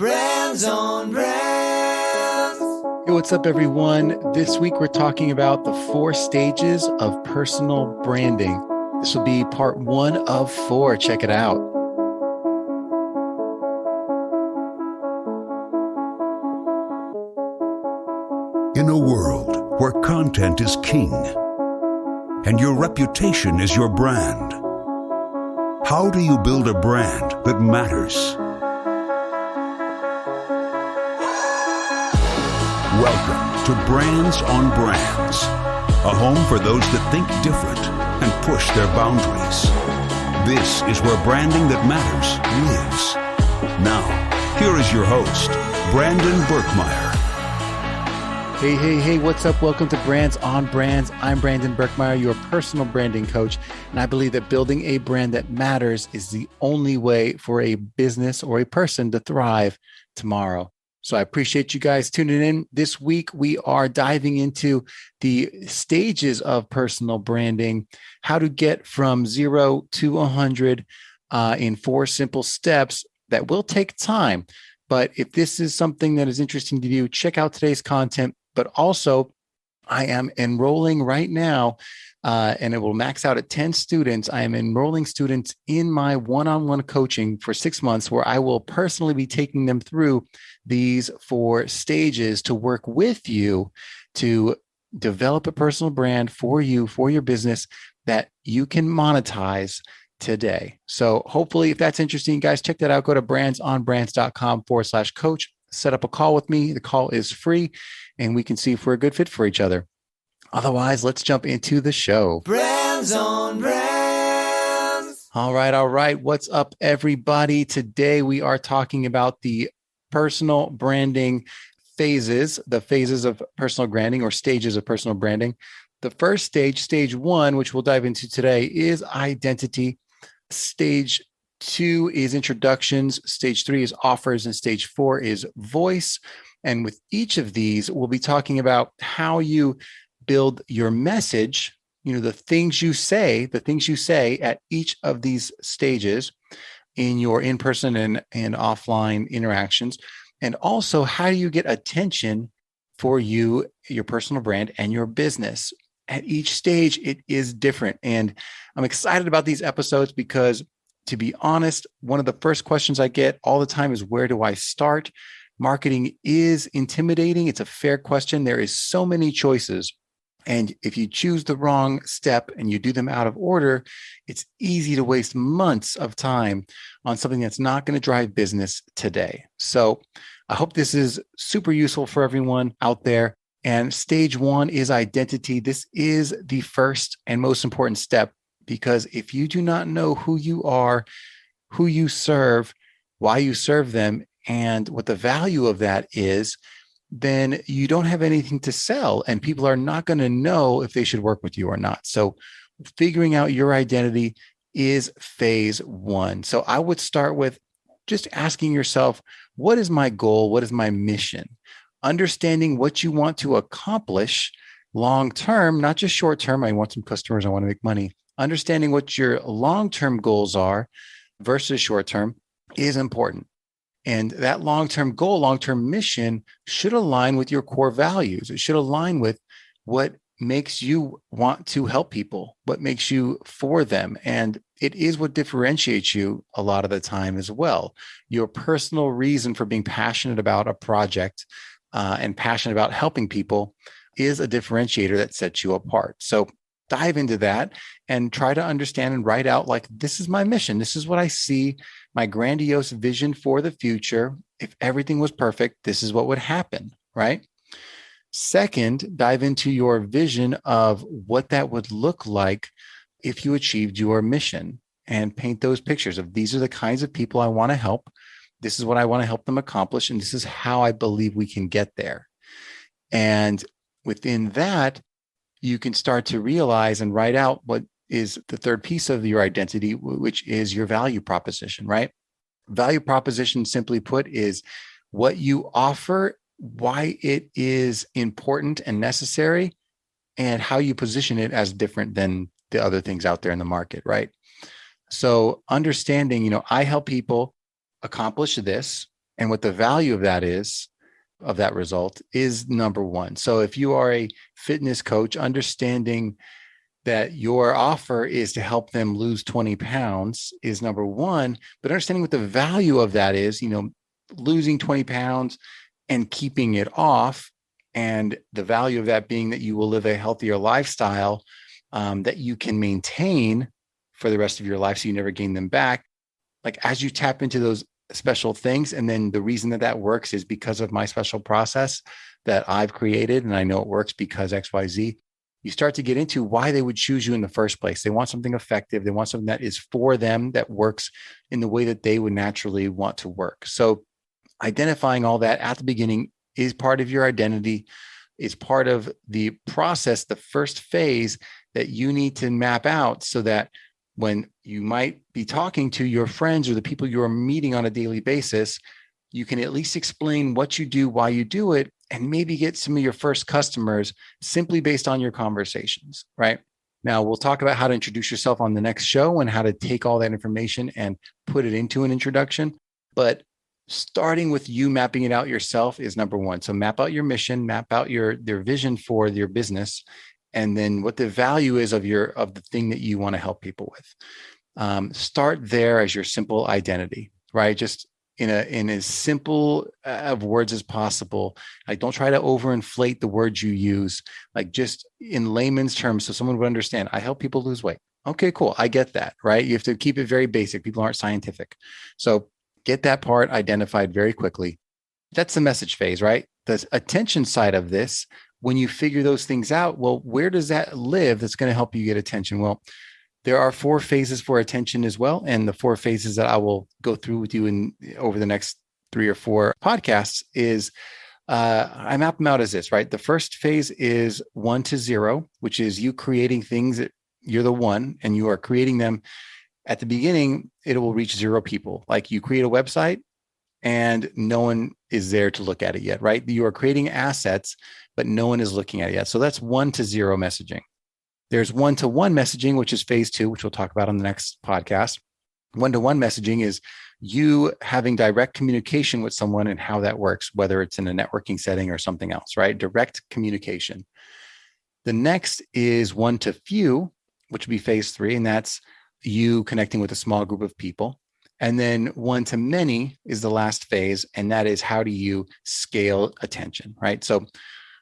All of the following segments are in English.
Brands on Brands. Hey, what's up, everyone? This week we're talking about the 4 stages of personal branding. This will be part 1 of 4. Check it out. In a world where content is king and your reputation is your brand, how do you build a brand that matters? Welcome to Brands on Brands, a home for those that think different and push their boundaries. This is where branding that matters lives. Now, here is your host, Brandon Birkmeyer. Hey, what's up? Welcome to Brands on Brands. I'm Brandon Birkmeyer, your personal branding coach, and I believe that building a brand that matters is the only way for a business or a person to thrive tomorrow. So I appreciate you guys tuning in. This week, we are diving into the stages of personal branding, how to get from 0 to 100 in 4 simple steps that will take time. But if this is something that is interesting to you, check out today's content. But also, I am enrolling right now, and it will max out at 10 students. I am enrolling students in my one-on-one coaching for 6 months, where I will personally be taking them through these 4 stages to work with you to develop a personal brand for you, for your business that you can monetize today. So hopefully, if that's interesting, guys, check that out. Go to brandsonbrands.com/coach. Set up a call with me. The call is free, and we can see if we're a good fit for each other. Otherwise, let's jump into the show. Brands on Brands. All right. What's up, everybody? Today, we are talking about the personal branding phases, the phases of personal branding or stages of personal branding. The first stage, stage 1, which we'll dive into today, is identity. Stage 2 is introductions. Stage 3 is offers, and stage 4 is voice. And with each of these, we'll be talking about how you build your message, the things you say at each of these stages in your in-person and offline interactions. And also, how do you get attention for you, your personal brand, and your business? At each stage, it is different. And I'm excited about these episodes because, to be honest, one of the first questions I get all the time is, where do I start? Marketing is intimidating. It's a fair question. There is so many choices. And if you choose the wrong step and you do them out of order, it's easy to waste months of time on something that's not going to drive business today. So I hope this is super useful for everyone out there. And stage 1 is identity. This is the first and most important step, because if you do not know who you are, who you serve, why you serve them, and what the value of that is, then you don't have anything to sell, and people are not going to know if they should work with you or not. So figuring out your identity is phase 1. So I would start with just asking yourself, what is my goal? What is my mission? Understanding what you want to accomplish long-term, not just short-term. I want some customers. I want to make money. Understanding what your long-term goals are versus short-term is important. And that long-term goal, long-term mission should align with your core values. It should align with what makes you want to help people, what makes you for them. And it is what differentiates you a lot of the time as well. Your personal reason for being passionate about a project and passionate about helping people is a differentiator that sets you apart. So dive into that and try to understand and write out, like, this is my mission. This is what I see, my grandiose vision for the future. If everything was perfect, this is what would happen, right? Second, dive into your vision of what that would look like if you achieved your mission, and paint those pictures of, these are the kinds of people I want to help. This is what I want to help them accomplish. And this is how I believe we can get there. And within that, you can start to realize and write out what is the third piece of your identity, which is your value proposition, right? Value proposition, simply put, is what you offer, why it is important and necessary, and how you position it as different than the other things out there in the market, right? So understanding, I help people accomplish this, and what the value of that result is number one. So if you are a fitness coach, understanding that your offer is to help them lose 20 pounds is number one, but understanding what the value of that is, losing 20 pounds and keeping it off, and the value of that being that you will live a healthier lifestyle that you can maintain for the rest of your life so you never gain them back. Like as you tap into those special things, and then the reason that works is because of my special process that I've created, and I know it works because XYZ, you start to get into why they would choose you in the first place. They want something effective. They want something that is for them, that works in the way that they would naturally want to work. So identifying all that at the beginning is part of your identity, is part of the process, the first phase that you need to map out, so that when you might be talking to your friends or the people you are meeting on a daily basis, you can at least explain what you do, why you do it, and maybe get some of your first customers simply based on your conversations, right? Now, we'll talk about how to introduce yourself on the next show and how to take all that information and put it into an introduction. But starting with you mapping it out yourself is number one. So map out your mission, map out their vision for your business, and then what the value is of the thing that you want to help people with. Start there as your simple identity, right? Just in as simple of words as possible. Like, don't try to overinflate the words you use, like just in layman's terms, so someone would understand. I help people lose weight. Okay, cool. I get that, right? You have to keep it very basic. People aren't scientific. So get that part identified very quickly. That's the message phase, right? The attention side of this, when you figure those things out, well, where does that live that's going to help you get attention? Well, there are 4 phases for attention as well. And the 4 phases that I will go through with you over the next 3 or 4 podcasts is, I map them out as this, right? The first phase is 1 to 0, which is you creating things that you're the one, and you are creating them. At the beginning, it will reach 0 people. Like you create a website and no one is there to look at it yet, right? You are creating assets, but no one is looking at it yet. So that's 1 to 0 messaging. There's 1-to-1 messaging, which is phase 2, which we'll talk about on the next podcast. 1-to-1 messaging is you having direct communication with someone and how that works, whether it's in a networking setting or something else, right? Direct communication. The next is 1-to-few, which would be phase 3, and that's you connecting with a small group of people. And then 1-to-many is the last phase, and that is how do you scale attention, right? So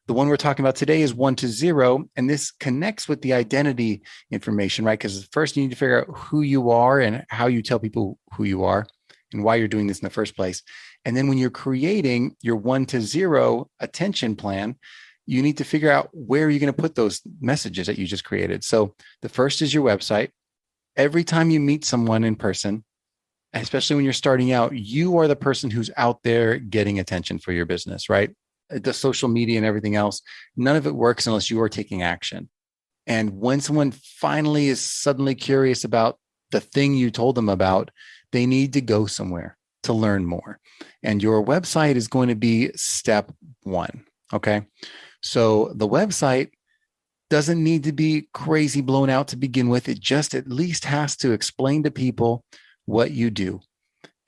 the one we're talking about today is 1-to-0, and this connects with the identity information, right? Because first you need to figure out who you are and how you tell people who you are and why you're doing this in the first place. And then when you're creating your 1-to-0 attention plan, you need to figure out where you're going to put those messages that you just created. So the first is your website. Every time you meet someone in person, especially when you're starting out, you are the person who's out there getting attention for your business, right? The social media and everything else, none of it works unless you are taking action. And when someone finally is suddenly curious about the thing you told them about, they need to go somewhere to learn more. And your website is going to be step 1. Okay. So the website doesn't need to be crazy blown out to begin with. It just at least has to explain to people what you do.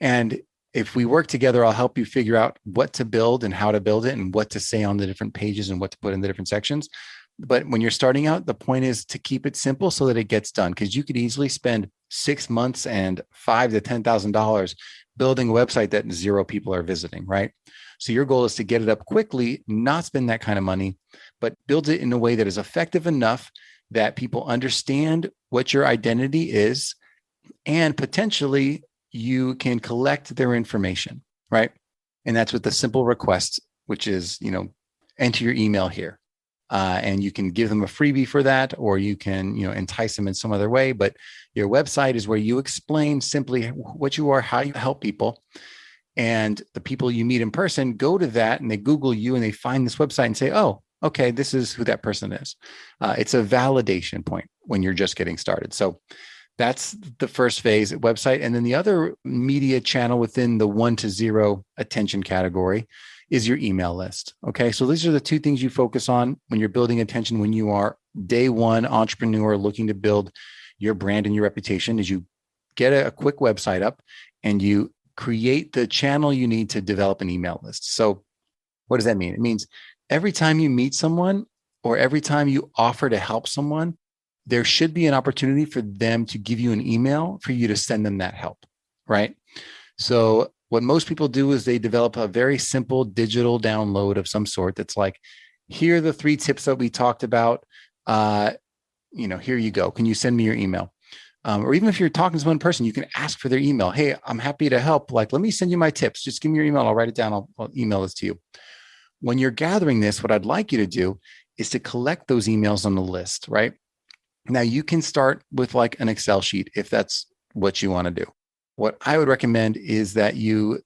And if we work together, I'll help you figure out what to build and how to build it and what to say on the different pages and what to put in the different sections. But when you're starting out, the point is to keep it simple so that it gets done, because you could easily spend 6 months and $5,000 to $10,000 building a website that 0 people are visiting, right? So your goal is to get it up quickly, not spend that kind of money, but build it in a way that is effective enough that people understand what your identity is, and potentially you can collect their information, right? And that's with the simple request, which is, enter your email here. And you can give them a freebie for that, or you can, entice them in some other way. But your website is where you explain simply what you are, how you help people. And the people you meet in person go to that and they Google you and they find this website and say, oh, okay, this is who that person is. It's a validation point when you're just getting started. So that's the first phase, website. And then the other media channel within the 1-to-0 attention category is your email list. Okay. So these are the 2 things you focus on when you're building attention, when you are day 1 entrepreneur looking to build your brand and your reputation, is you get a quick website up and you create the channel you need to develop an email list. So what does that mean? It means every time you meet someone or every time you offer to help someone, there should be an opportunity for them to give you an email for you to send them that help, right? So what most people do is they develop a very simple digital download of some sort that's like, here are the 3 tips that we talked about. Here you go. Can you send me your email? Or even if you're talking to one person, you can ask for their email. Hey, I'm happy to help. Like, let me send you my tips. Just give me your email. I'll write it down. I'll email this to you. When you're gathering this, what I'd like you to do is to collect those emails on the list, right? Now you can start with like an Excel sheet if that's what you want to do. What I would recommend is that you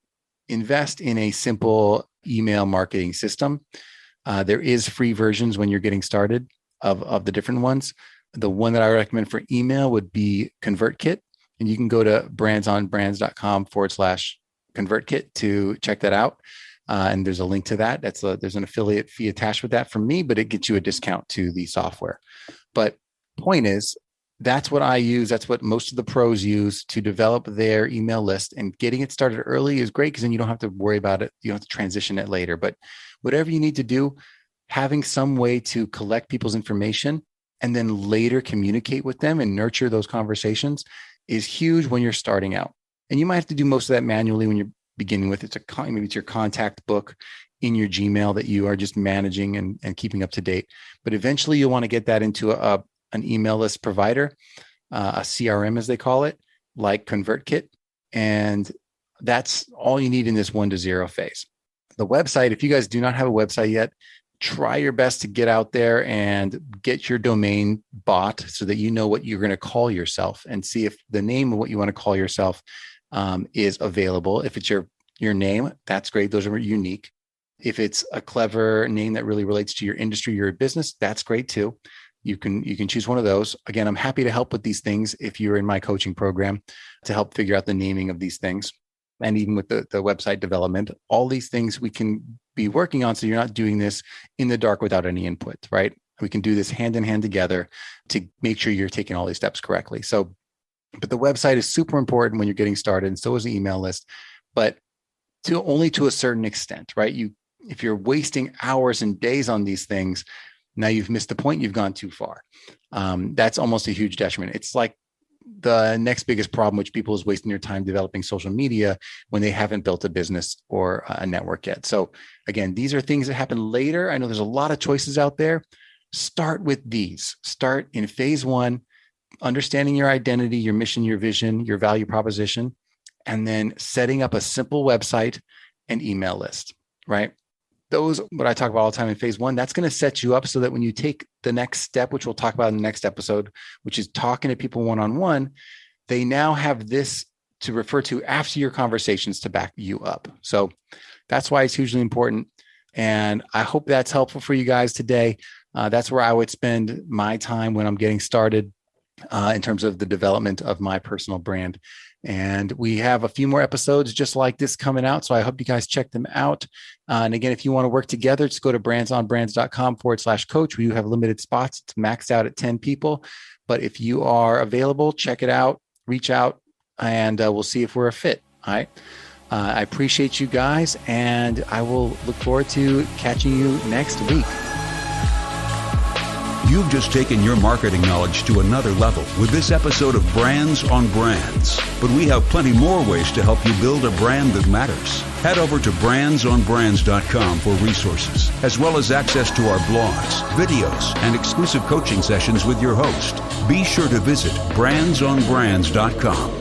invest in a simple email marketing system. There is free versions when you're getting started of the different ones. The one that I recommend for email would be ConvertKit. And you can go to brandsonbrands.com/ConvertKit to check that out. And there's a link to that. There's an affiliate fee attached with that from me, but it gets you a discount to the software. But point is, that's what I use. That's what most of the pros use to develop their email list. And getting it started early is great because then you don't have to worry about it. You don't have to transition it later. But whatever you need to do, having some way to collect people's information and then later communicate with them and nurture those conversations is huge when you're starting out. And you might have to do most of that manually when you're beginning with. Maybe it's your contact book in your Gmail that you are just managing and keeping up to date. But eventually you'll want to get that into an email list provider, a CRM as they call it, like ConvertKit. And that's all you need in this 1 to 0 phase. The website, if you guys do not have a website yet, try your best to get out there and get your domain bought so that you know what you're going to call yourself and see if the name of what you want to call yourself is available. If it's your name, that's great. Those are unique. If it's a clever name that really relates to your industry, your business, that's great too. You can choose one of those. Again, I'm happy to help with these things if you're in my coaching program to help figure out the naming of these things. And even with the website development, all these things we can be working on so you're not doing this in the dark without any input, right? We can do this hand in hand together to make sure you're taking all these steps correctly. So, but the website is super important when you're getting started, and so is the email list, but only to a certain extent, right? If you're wasting hours and days on these things, now you've missed the point. You've gone too far. That's almost a huge detriment. It's like the next biggest problem, which people is wasting their time developing social media when they haven't built a business or a network yet. So again, these are things that happen later. I know there's a lot of choices out there. Start with these. Start in phase 1, understanding your identity, your mission, your vision, your value proposition, and then setting up a simple website and email list, right? Those, what I talk about all the time in phase 1, that's going to set you up so that when you take the next step, which we'll talk about in the next episode, which is talking to people one-on-one, they now have this to refer to after your conversations to back you up. So that's why it's hugely important. And I hope that's helpful for you guys today. That's where I would spend my time when I'm getting started in terms of the development of my personal brand. And we have a few more episodes just like this coming out. So I hope you guys check them out. And again, if you want to work together, just go to brandsonbrands.com/coach. We do have limited spots. It's maxed out at 10 people. But if you are available, check it out, reach out, and we'll see if we're a fit. All right. I appreciate you guys, and I will look forward to catching you next week. You've just taken your marketing knowledge to another level with this episode of Brands on Brands. But we have plenty more ways to help you build a brand that matters. Head over to brandsonbrands.com for resources, as well as access to our blogs, videos, and exclusive coaching sessions with your host. Be sure to visit brandsonbrands.com.